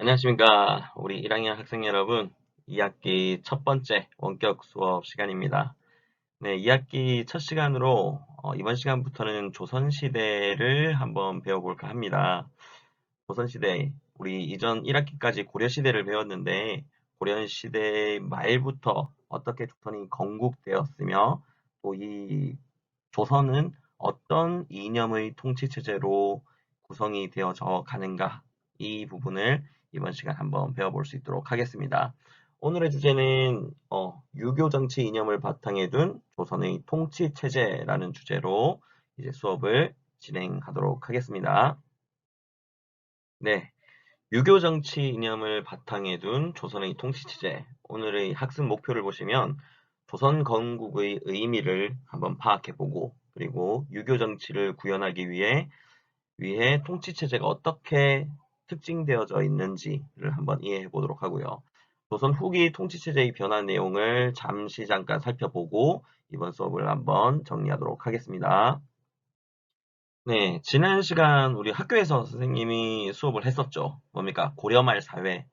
안녕하십니까. 우리 1학년 학생 여러분. 2학기 첫 번째 원격 수업 시간입니다. 네, 2학기 첫 시간으로 이번 시간부터는 조선시대를 한번 배워볼까 합니다. 조선시대, 우리 이전 1학기까지 고려시대를 배웠는데 고려시대 말부터 어떻게 조선이 건국되었으며 또 이 조선은 어떤 이념의 통치체제로 구성이 되어져 가는가 이 부분을 이번 시간 한번 배워볼 수 있도록 하겠습니다. 오늘의 주제는 유교 정치 이념을 바탕에 둔 조선의 통치체제라는 주제로 이제 수업을 진행하도록 하겠습니다. 네, 유교 정치 이념을 바탕에 둔 조선의 통치체제. 오늘의 학습 목표를 보시면 조선 건국의 의미를 한번 파악해보고 그리고 유교 정치를 구현하기 위해 통치체제가 어떻게 특징되어져 있는지를 한번 이해해 보도록 하고요. 조선 후기 통치체제의 변화 내용을 잠시 잠깐 살펴보고 이번 수업을 한번 정리하도록 하겠습니다. 네, 지난 시간 우리 학교에서 선생님이 수업을 했었죠. 뭡니까? 고려말 사회.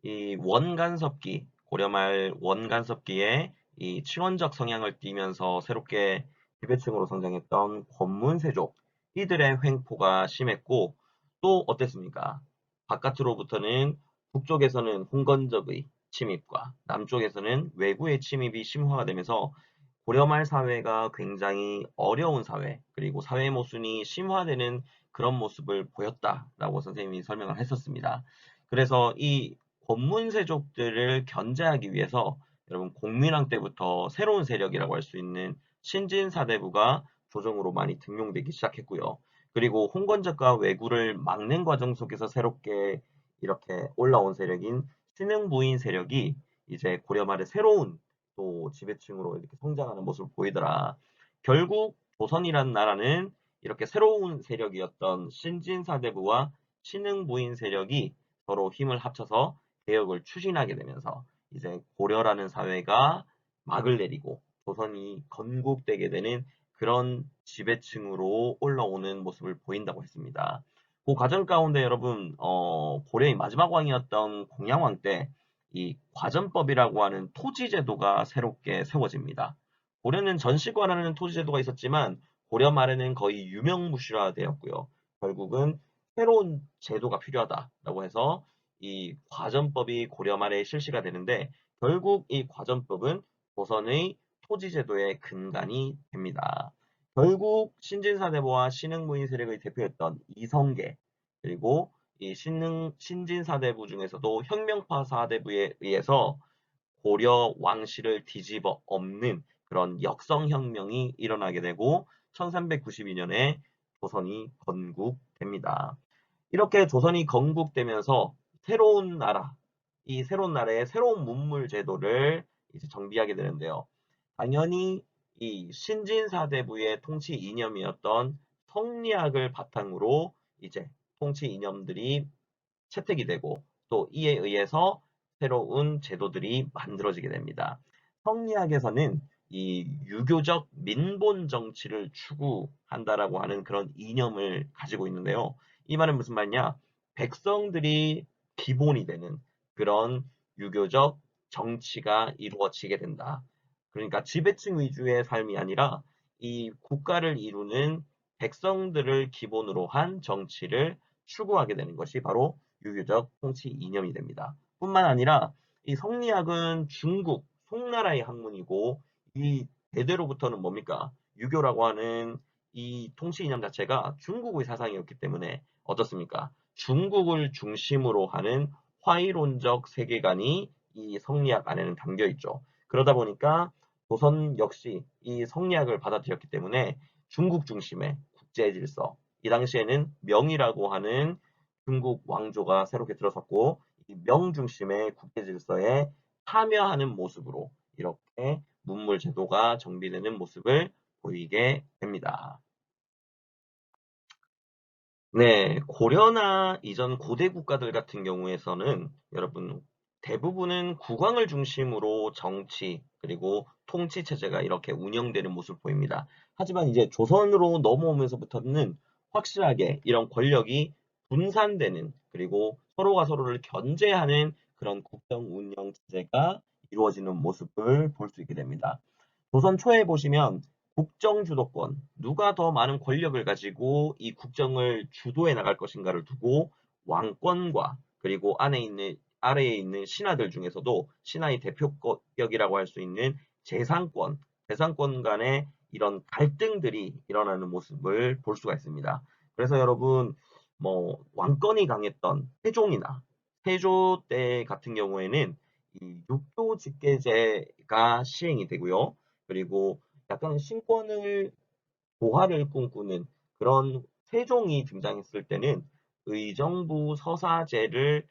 이 원간섭기, 고려말 원간섭기에 이 친원적 성향을 띠면서 새롭게 지배층으로 성장했던 권문세족, 이들의 횡포가 심했고, 또 어땠습니까? 바깥으로부터는 북쪽에서는 홍건적의 침입과 남쪽에서는 외구의 침입이 심화가 되면서 고려말 사회가 굉장히 어려운 사회, 그리고 사회 모순이 심화되는 그런 모습을 보였다라고 선생님이 설명을 했었습니다. 그래서 이 권문세족들을 견제하기 위해서 여러분 공민왕 때부터 새로운 세력이라고 할 수 있는 신진사대부가 조정으로 많이 등용되기 시작했고요. 그리고 홍건적과 왜구를 막는 과정 속에서 새롭게 이렇게 올라온 세력인 신흥부인 세력이 이제 고려 말의 새로운 또 지배층으로 이렇게 성장하는 모습을 보이더라. 결국 조선이라는 나라는 이렇게 새로운 세력이었던 신진사대부와 신흥부인 세력이 서로 힘을 합쳐서 개혁을 추진하게 되면서 이제 고려라는 사회가 막을 내리고 조선이 건국되게 되는 그런 지배층으로 올라오는 모습을 보인다고 했습니다. 그 과정 가운데 여러분 고려의 마지막 왕이었던 공양왕 때 이 과전법이라고 하는 토지제도가 새롭게 세워집니다. 고려는 전시관하는 토지제도가 있었지만 고려 말에는 거의 유명무실화되었고요. 결국은 새로운 제도가 필요하다라고 해서 이 과전법이 고려 말에 실시가 되는데 결국 이 과전법은 조선의 토지제도의 근간이 됩니다. 결국 신진사대부와 신흥무인 세력의 대표였던 이성계 그리고 이 신진사대부 중에서도 혁명파 사대부에 의해서 고려 왕실을 뒤집어 엎는 그런 역성혁명이 일어나게 되고 1392년에 조선이 건국됩니다. 이렇게 조선이 건국되면서 새로운 나라, 이 새로운 나라의 새로운 문물 제도를 이제 정비하게 되는데요. 당연히 이 신진사대부의 통치 이념이었던 성리학을 바탕으로 이제 통치 이념들이 채택이 되고 또 이에 의해서 새로운 제도들이 만들어지게 됩니다. 성리학에서는 이 유교적 민본 정치를 추구한다라고 하는 그런 이념을 가지고 있는데요. 이 말은 무슨 말이냐? 백성들이 기본이 되는 그런 유교적 정치가 이루어지게 된다. 그러니까 지배층 위주의 삶이 아니라 이 국가를 이루는 백성들을 기본으로 한 정치를 추구하게 되는 것이 바로 유교적 통치 이념이 됩니다. 뿐만 아니라 이 성리학은 중국, 송나라의 학문이고 이 대대로부터는 뭡니까? 유교라고 하는 이 통치 이념 자체가 중국의 사상이었기 때문에 어떻습니까? 중국을 중심으로 하는 화이론적 세계관이 이 성리학 안에는 담겨 있죠. 그러다 보니까 조선 역시 이 성리학을 받아들였기 때문에 중국 중심의 국제 질서, 이 당시에는 명이라고 하는 중국 왕조가 새롭게 들어섰고 이 명 중심의 국제 질서에 참여하는 모습으로 이렇게 문물 제도가 정비되는 모습을 보이게 됩니다. 네, 고려나 이전 고대 국가들 같은 경우에서는 여러분 대부분은 국왕을 중심으로 정치 그리고 통치 체제가 이렇게 운영되는 모습을 보입니다. 하지만 이제 조선으로 넘어오면서부터는 확실하게 이런 권력이 분산되는 그리고 서로가 서로를 견제하는 그런 국정 운영 체제가 이루어지는 모습을 볼 수 있게 됩니다. 조선 초에 보시면 국정 주도권, 누가 더 많은 권력을 가지고 이 국정을 주도해 나갈 것인가를 두고 왕권과 그리고 아래에 있는 신하들 중에서도 신하의 대표격이라고 할 수 있는 재상권 간의 이런 갈등들이 일어나는 모습을 볼 수가 있습니다. 그래서 여러분 뭐 왕권이 강했던 세조 때 같은 경우에는 이 육교 직계제가 시행이 되고요. 그리고 약간 신권을 조화를 꿈꾸는 그런 세종이 등장했을 때는 의정부 서사제를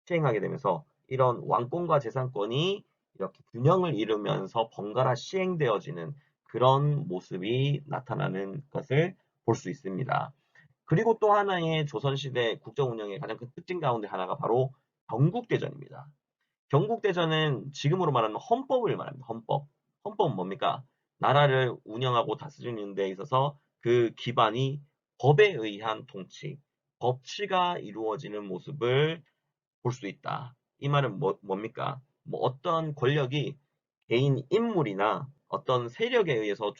시행하게 되면서 이런 왕권과 재산권이 이렇게 균형을 이루면서 번갈아 시행되어지는 그런 모습이 나타나는 것을 볼 수 있습니다. 그리고 또 하나의 조선시대 국정 운영의 가장 큰 특징 가운데 하나가 바로 경국대전입니다. 경국대전은 지금으로 말하는 헌법을 말합니다. 헌법. 헌법은 뭡니까? 나라를 운영하고 다스리는 데 있어서 그 기반이 법에 의한 통치, 법치가 이루어지는 모습을 볼 수 있다. 이 말은 뭡니까? 뭐 어떤 권력이 개인 인물이나 어떤 세력에 의해서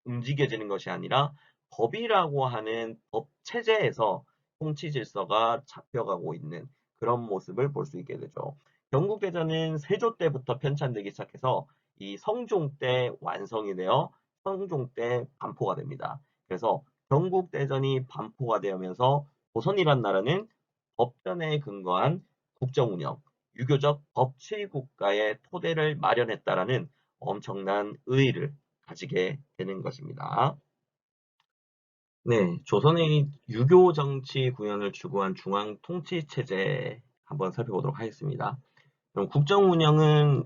움직여지는 것이 아니라 법이라고 하는 법 체제에서 통치 질서가 잡혀가고 있는 그런 모습을 볼 수 있게 되죠. 경국대전은 세조 때부터 편찬되기 시작해서 이 성종 때 완성이 되어 성종 때 반포가 됩니다. 그래서 경국대전이 반포가 되면서 조선이란 나라는 법전에 근거한 국정운영, 유교적 법치국가의 토대를 마련했다라는 엄청난 의의를 가지게 되는 것입니다. 네, 조선의 유교 정치 구현을 추구한 중앙 통치 체제 한번 살펴보도록 하겠습니다. 그럼 국정 운영은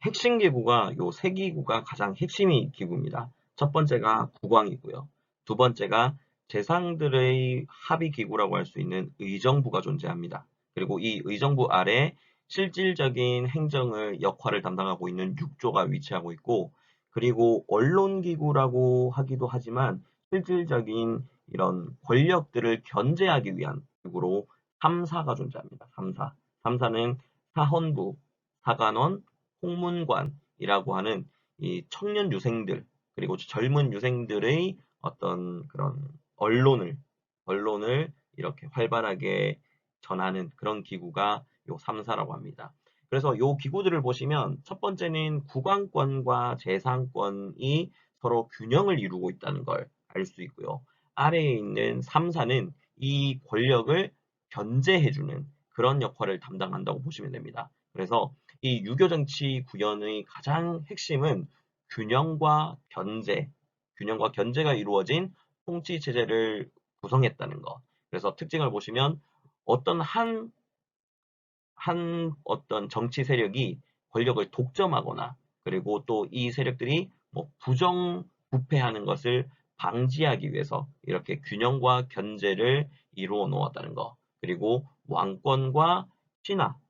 핵심 기구가 요 세 기구가 가장 핵심이 기구입니다. 첫 번째가 국왕이고요. 두 번째가 재상들의 합의 기구라고 할 수 있는 의정부가 존재합니다. 그리고 이 의정부 아래 실질적인 행정을 역할을 담당하고 있는 육조가 위치하고 있고, 그리고 언론기구라고 하기도 하지만 실질적인 이런 권력들을 견제하기 위한 기구로 3사가 존재합니다. 3사. 3사는 사헌부, 사관원, 홍문관이라고 하는 이 청년 유생들, 그리고 젊은 유생들의 어떤 그런 언론을 이렇게 활발하게 전하는 그런 기구가 요 3사라고 합니다. 그래서 요 기구들을 보시면 첫 번째는 국왕권과 재상권이 서로 균형을 이루고 있다는 걸 알 수 있고요. 아래에 있는 3사는 이 권력을 견제해주는 그런 역할을 담당한다고 보시면 됩니다. 그래서 이 유교 정치 구현의 가장 핵심은 균형과 균형과 견제가 이루어진 통치 체제를 구성했다는 것. 그래서 특징을 보시면 어떤 한 어떤 정치 세력이 권력을 독점하거나 그리고 또 이 세력들이 뭐 부정부패하는 것을 방지하기 위해서 이렇게 균형과 견제를 이루어 놓았다는 것. 그리고 왕권과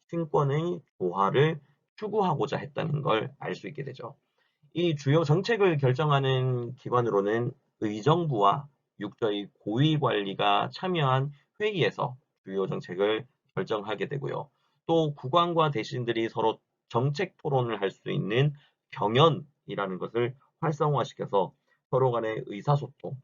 신권의 조화를 추구하고자 했다는 걸 알 수 있게 되죠. 이 주요 정책을 결정하는 기관으로는 의정부와 육조의 고위 관리가 참여한 회의에서 주요 정책을 결정하게 되고요. 또 국왕과 대신들이 서로 정책 토론을 할 수 있는 경연이라는 것을 활성화시켜서 서로 간의 의사소통,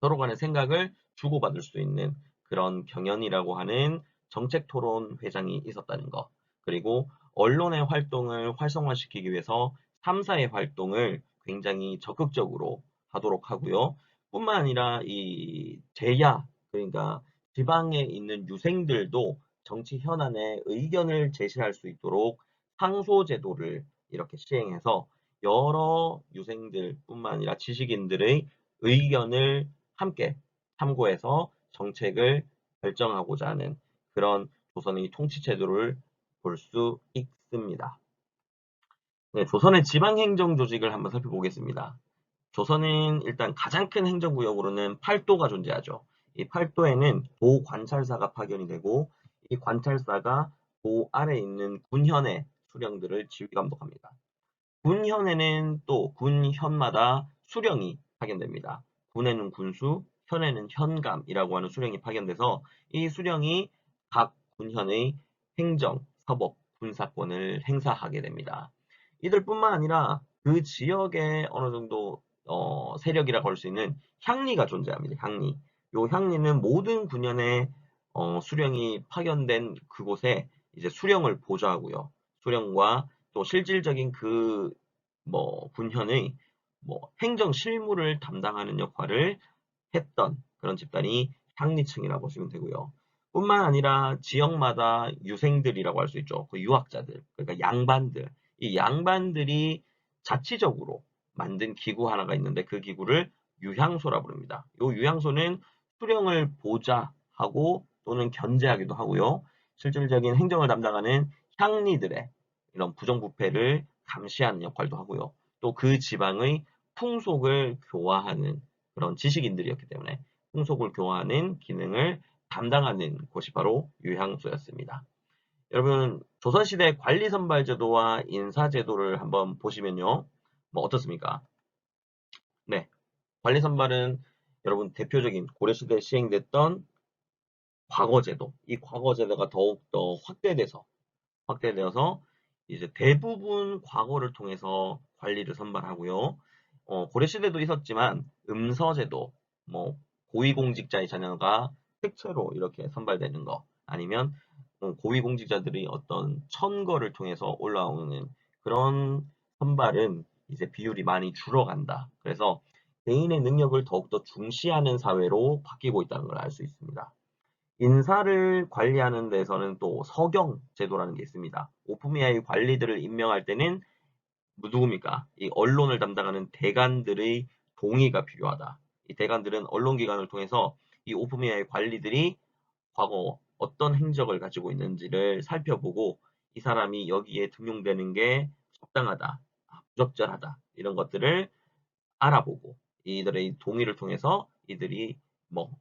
서로 간의 생각을 주고받을 수 있는 그런 경연이라고 하는 정책 토론 회장이 있었다는 것. 그리고 언론의 활동을 활성화시키기 위해서 3사의 활동을 굉장히 적극적으로 하도록 하고요. 뿐만 아니라 이 제야, 그러니까 지방에 있는 유생들도 정치 현안에 의견을 제시할 수 있도록 상소제도를 이렇게 시행해서 여러 유생들뿐만 아니라 지식인들의 의견을 함께 참고해서 정책을 결정하고자 하는 그런 조선의 통치 제도를 볼 수 있습니다. 네, 조선의 지방행정 조직을 한번 살펴보겠습니다. 조선은 일단 가장 큰 행정구역으로는 팔도가 존재하죠. 이 팔도에는 도관찰사가 파견이 되고 이 관찰사가 도 아래에 있는 군현의 수령들을 지휘 감독합니다. 군현에는 또 군현마다 수령이 파견됩니다. 군에는 군수, 현에는 현감이라고 하는 수령이 파견돼서 이 수령이 각 군현의 행정, 사법, 군사권을 행사하게 됩니다. 이들뿐만 아니라 그 지역에 어느 정도 세력이라고 할 수 있는 향리가 존재합니다. 향리. 요 향리는 모든 군현의 수령이 파견된 그곳에 이제 수령을 보좌하고요. 수령과 또 실질적인 그 군현의 행정 실무를 담당하는 역할을 했던 그런 집단이 향리층이라고 보시면 되고요. 뿐만 아니라 지역마다 유생들이라고 할 수 있죠. 그 유학자들, 그러니까 양반들. 이 양반들이 자치적으로 만든 기구 하나가 있는데 그 기구를 유향소라 부릅니다. 이 유향소는 수령을 보좌하고 또는 견제하기도 하고요. 실질적인 행정을 담당하는 향리들의 이런 부정부패를 감시하는 역할도 하고요. 또 그 지방의 풍속을 교화하는 그런 지식인들이었기 때문에 풍속을 교화하는 기능을 담당하는 곳이 바로 유향소였습니다. 여러분, 조선시대 관리선발제도와 인사제도를 한번 보시면요. 어떻습니까? 네, 관리선발은 여러분 대표적인 고려시대에 시행됐던 과거제도, 이 과거제도가 더욱더 확대되어서 이제 대부분 과거를 통해서 관리를 선발하고요. 고려시대도 있었지만 음서제도, 고위공직자의 자녀가 특채로 이렇게 선발되는 거 아니면 고위공직자들이 어떤 천거를 통해서 올라오는 그런 선발은 이제 비율이 많이 줄어간다. 그래서 개인의 능력을 더욱더 중시하는 사회로 바뀌고 있다는 걸 알 수 있습니다. 인사를 관리하는 데서는 또 서경 제도라는 게 있습니다. 오프미아의 관리들을 임명할 때는 누굽니까? 이 언론을 담당하는 대관들의 동의가 필요하다. 이 대관들은 언론기관을 통해서 이 오프미아의 관리들이 과거 어떤 행적을 가지고 있는지를 살펴보고 이 사람이 여기에 등용되는 게 적당하다, 부적절하다 이런 것들을 알아보고 이들의 동의를 통해서 이들이 뭐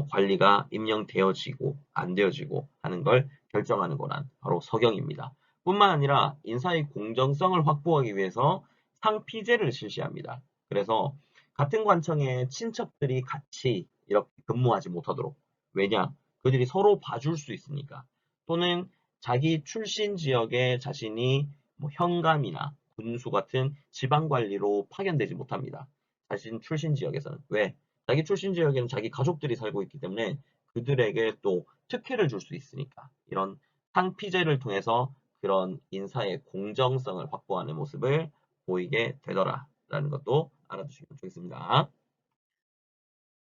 관리가 임명되어지고 안 되어지고 하는 걸 결정하는 거란 바로 서경입니다. 뿐만 아니라 인사의 공정성을 확보하기 위해서 상피제를 실시합니다. 그래서 같은 관청에 친척들이 같이 이렇게 근무하지 못하도록. 왜냐? 그들이 서로 봐줄 수 있으니까. 또는 자기 출신 지역에 자신이 현감이나 군수 같은 지방관리로 파견되지 못합니다. 자신 출신 지역에서는. 왜? 자기 출신 지역에는 자기 가족들이 살고 있기 때문에 그들에게 또 특혜를 줄 수 있으니까 이런 상피제를 통해서 그런 인사의 공정성을 확보하는 모습을 보이게 되더라라는 것도 알아두시면 좋겠습니다.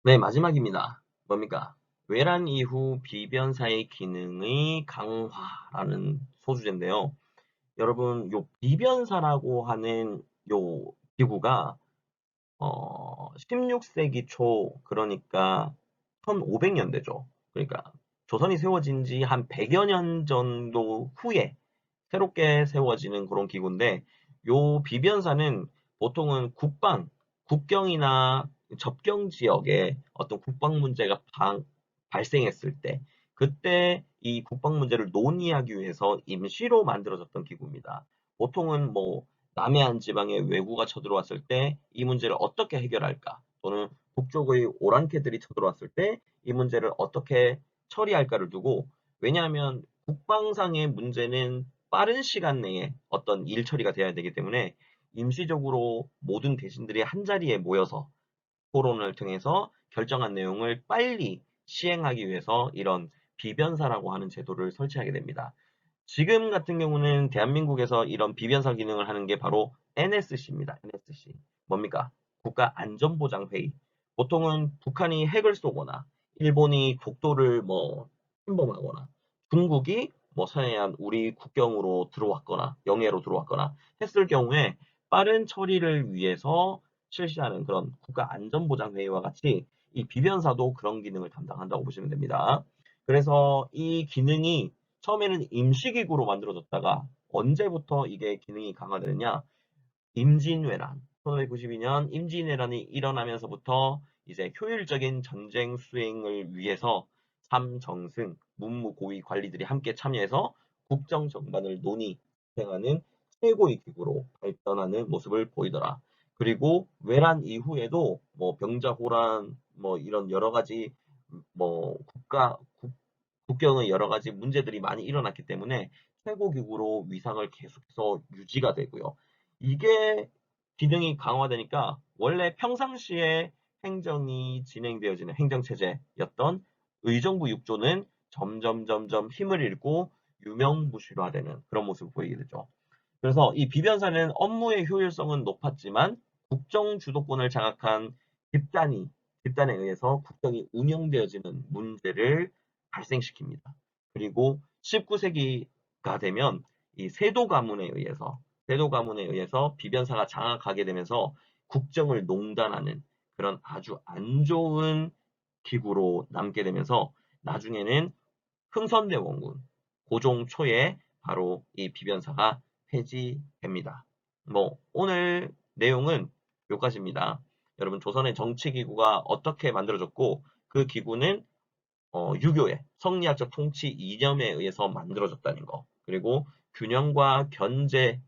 네, 마지막입니다. 뭡니까? 외란 이후 비변사의 기능의 강화라는 소주제인데요. 여러분, 요 비변사라고 하는 요 기구가 16세기 초, 그러니까 1500년대죠. 그러니까 조선이 세워진 지 한 100여 년 정도 후에 새롭게 세워지는 그런 기구인데, 요 비변사는 보통은 국경이나 접경 지역에 어떤 국방 문제가 발생했을 때, 그때 이 국방 문제를 논의하기 위해서 임시로 만들어졌던 기구입니다. 보통은 남해안 지방에 왜구가 쳐들어왔을 때 이 문제를 어떻게 해결할까? 또는 북쪽의 오랑캐들이 쳐들어왔을 때 이 문제를 어떻게 처리할까를 두고, 왜냐하면 국방상의 문제는 빠른 시간 내에 어떤 일 처리가 돼야 되기 때문에 임시적으로 모든 대신들이 한자리에 모여서 토론을 통해서 결정한 내용을 빨리 시행하기 위해서 이런 비변사라고 하는 제도를 설치하게 됩니다. 지금 같은 경우는 대한민국에서 이런 비변사 기능을 하는 게 바로 NSC입니다. NSC. 뭡니까? 국가안전보장회의. 보통은 북한이 핵을 쏘거나 일본이 국도를 침범하거나 중국이 서해안 우리 국경으로 들어왔거나 영해로 들어왔거나 했을 경우에 빠른 처리를 위해서 실시하는 그런 국가안전보장회의와 같이 이 비변사도 그런 기능을 담당한다고 보시면 됩니다. 그래서 이 기능이 처음에는 임시기구로 만들어졌다가 언제부터 이게 기능이 강화되느냐? 임진왜란, 1592년 임진왜란이 일어나면서부터 이제 효율적인 전쟁 수행을 위해서 삼정승, 문무고위 관리들이 함께 참여해서 국정 정반을 논의, 수행하는 최고의 기구로 발전하는 모습을 보이더라. 그리고 외란 이후에도 뭐 병자호란 뭐 이런 여러 가지 뭐 국경의 여러 가지 문제들이 많이 일어났기 때문에 최고기구로 위상을 계속해서 유지가 되고요. 이게 기능이 강화되니까 원래 평상시에 행정이 진행되어지는 행정체제였던 의정부 6조는 점점 힘을 잃고 유명무실화되는 그런 모습을 보이게 되죠. 그래서 이 비변사는 업무의 효율성은 높았지만 국정 주도권을 장악한 집단에 의해서 국정이 운영되어지는 문제를 발생시킵니다. 그리고 19세기가 되면 이 세도 가문에 의해서 비변사가 장악하게 되면서 국정을 농단하는 그런 아주 안 좋은 기구로 남게 되면서 나중에는 흥선대 원군, 고종 초에 바로 이 비변사가 폐지됩니다. 뭐 오늘 내용은 여기까지입니다. 여러분 조선의 정치기구가 어떻게 만들어졌고 그 기구는 유교의 성리학적 통치 이념에 의해서 만들어졌다는 거 그리고 균형과 견제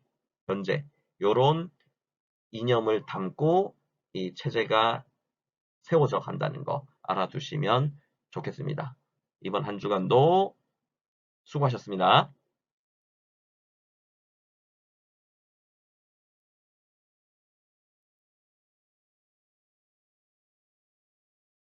요런 이념을 담고 이 체제가 세워져 간다는 거 알아두시면 좋겠습니다. 이번 한 주간도 수고하셨습니다.